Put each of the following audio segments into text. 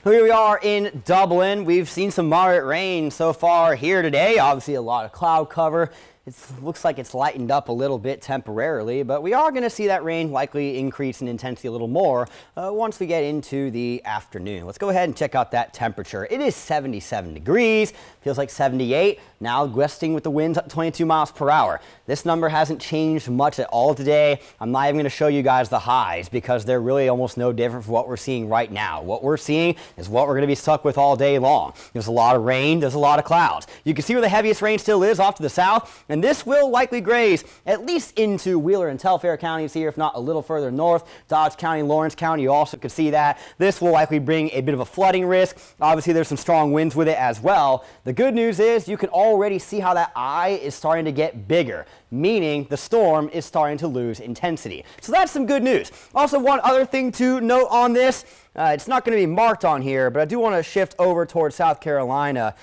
Here we are in Dublin. We've seen some moderate rain so far here today. Obviously a lot of cloud cover. It looks like it's lightened up a little bit temporarily, but we are going to see that rain likely increase in intensity a little more once we get into the afternoon. Let's go ahead and check out that temperature. It is 77 degrees, feels like 78. Now gusting with the winds up to 22 miles per hour. This number hasn't changed much at all today. I'm not even going to show you guys the highs because they're really almost no different from what we're seeing right now. What we're seeing is what we're going to be stuck with all day long. There's a lot of rain, there's a lot of clouds. You can see where the heaviest rain still is off to the south, and this will likely graze at least into Wheeler and Telfair counties here, if not a little further north. Dodge County, Lawrence County, you also could see that. This will likely bring a bit of a flooding risk. Obviously, there's some strong winds with it as well. The good news is you can already see how that eye is starting to get bigger, meaning the storm is starting to lose intensity. So that's some good news. Also, one other thing to note on this, it's not going to be marked on here, but I do want to shift over towards South Carolina.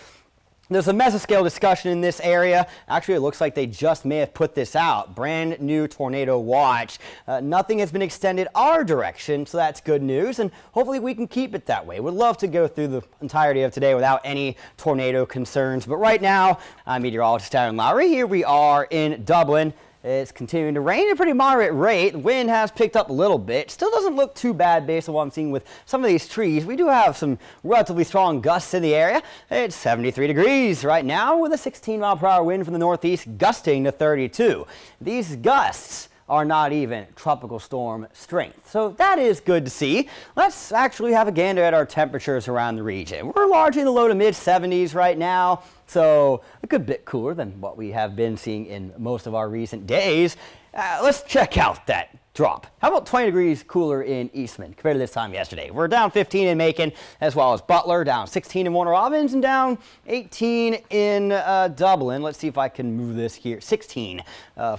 There's a mesoscale discussion in this area. Actually, it looks like they just may have put this out. Brand new tornado watch. Nothing has been extended our direction, so that's good news, and hopefully we can keep it that way. We'd love to go through the entirety of today without any tornado concerns, but right now, I'm meteorologist Aaron Lowry. Here we are in Dublin. It's continuing to rain at a pretty moderate rate. The wind has picked up a little bit. Still doesn't look too bad based on what I'm seeing with some of these trees. We do have some relatively strong gusts in the area. It's 73 degrees right now with a 16-mile-per-hour wind from the northeast gusting to 32. These gusts are not even tropical storm strength. So that is good to see. Let's actually have a gander at our temperatures around the region. We're largely in the low to mid 70s right now, so a good bit cooler than what we have been seeing in most of our recent days. Let's check out that drop. How about 20 degrees cooler in Eastman compared to this time yesterday? We're down 15 in Macon, as well as Butler, down 16 in Warner Robins, and down 18 in Dublin. Let's see if I can move this here. 16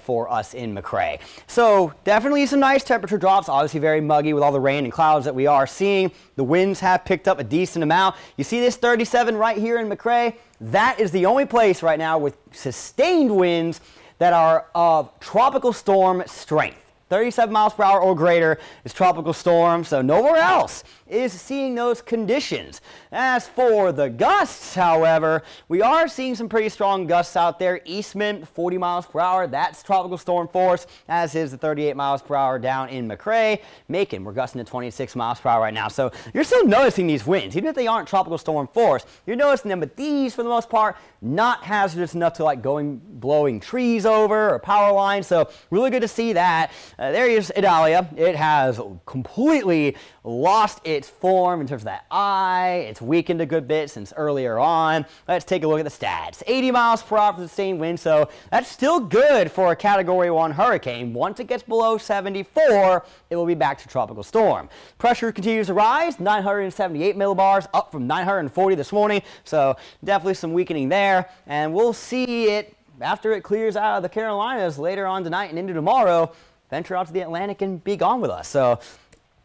for us in McRae. So definitely some nice temperature drops. Obviously very muggy with all the rain and clouds that we are seeing. The winds have picked up a decent amount. You see this 37 right here in McRae? That is the only place right now with sustained winds that are of tropical storm strength. 37 miles per hour or greater is tropical storm, so nowhere else is seeing those conditions. As for the gusts, however, we are seeing some pretty strong gusts out there. Eastman, 40 miles per hour, that's tropical storm force, as is the 38 miles per hour down in McRae. Macon, we're gusting to 26 miles per hour right now, so you're still noticing these winds. Even if they aren't tropical storm force, you're noticing them, but these, for the most part, not hazardous enough to like blowing trees over or power lines, so really good to see that. There is Idalia. It has completely lost its form in terms of that eye. It's weakened a good bit since earlier on. Let's take a look at the stats. 80 miles per hour for the sustained wind, so that's still good for a Category 1 hurricane. Once it gets below 74, it will be back to tropical storm. Pressure continues to rise, 978 millibars, up from 940 this morning, so definitely some weakening there, and we'll see it after it clears out of the Carolinas later on tonight and into tomorrow. Venture out to the Atlantic and be gone with us. So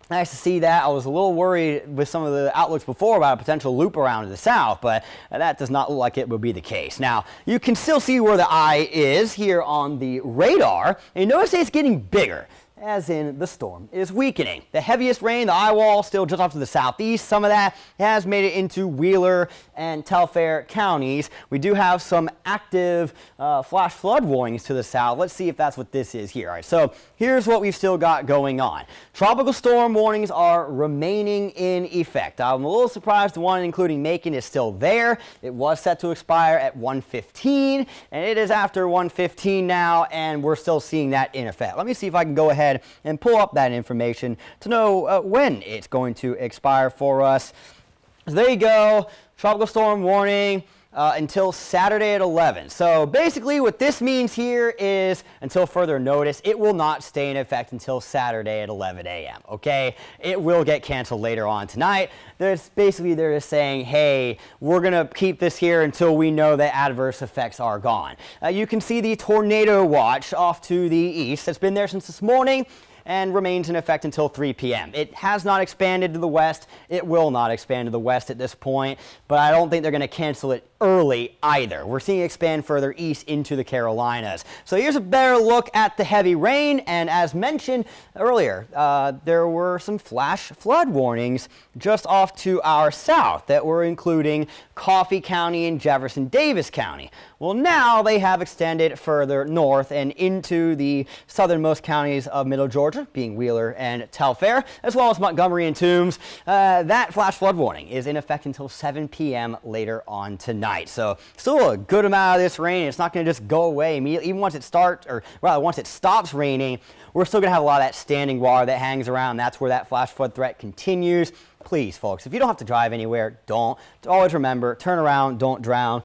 nice to see that. I was a little worried with some of the outlooks before about a potential loop around to the south, but that does not look like it would be the case. Now, you can still see where the eye is here on the radar, and you notice it's getting bigger, as in the storm is weakening. The heaviest rain, the eye wall, still just off to the southeast. Some of that has made it into Wheeler and Telfair counties. We do have some active flash flood warnings to the south. Let's see if that's what this is here. All right, so here's what we've still got going on. Tropical storm warnings are remaining in effect. I'm a little surprised the one including Macon is still there. It was set to expire at 1:15, and it is after 1:15 now, and we're still seeing that in effect. Let me see if I can go ahead and pull up that information to know when it's going to expire for us. So there you go, tropical storm warning until Saturday at 11. So basically what this means here is until further notice, it will not stay in effect until Saturday at 11 a.m. Okay, it will get canceled later on tonight. They're just saying, hey, we're gonna keep this here until we know that adverse effects are gone. You can see the tornado watch off to the east. It's been there since this morning and remains in effect until 3 p.m. It has not expanded to the west. It will not expand to the west at this point, but I don't think they're going to cancel it early either. We're seeing it expand further east into the Carolinas. So here's a better look at the heavy rain, and as mentioned earlier, there were some flash flood warnings just off to our south that were including Coffee County and Jefferson Davis County. Well, now they have extended further north and into the southernmost counties of Middle Georgia, being Wheeler and Telfair, as well as Montgomery and Toombs. That flash flood warning is in effect until 7 p.m. later on tonight. So still a good amount of this rain. It's not going to just go away immediately. Even once it starts, or rather once it stops raining, we're still going to have a lot of that standing water that hangs around. That's where that flash flood threat continues. Please, folks, if you don't have to drive anywhere, don't. Always remember, turn around, don't drown.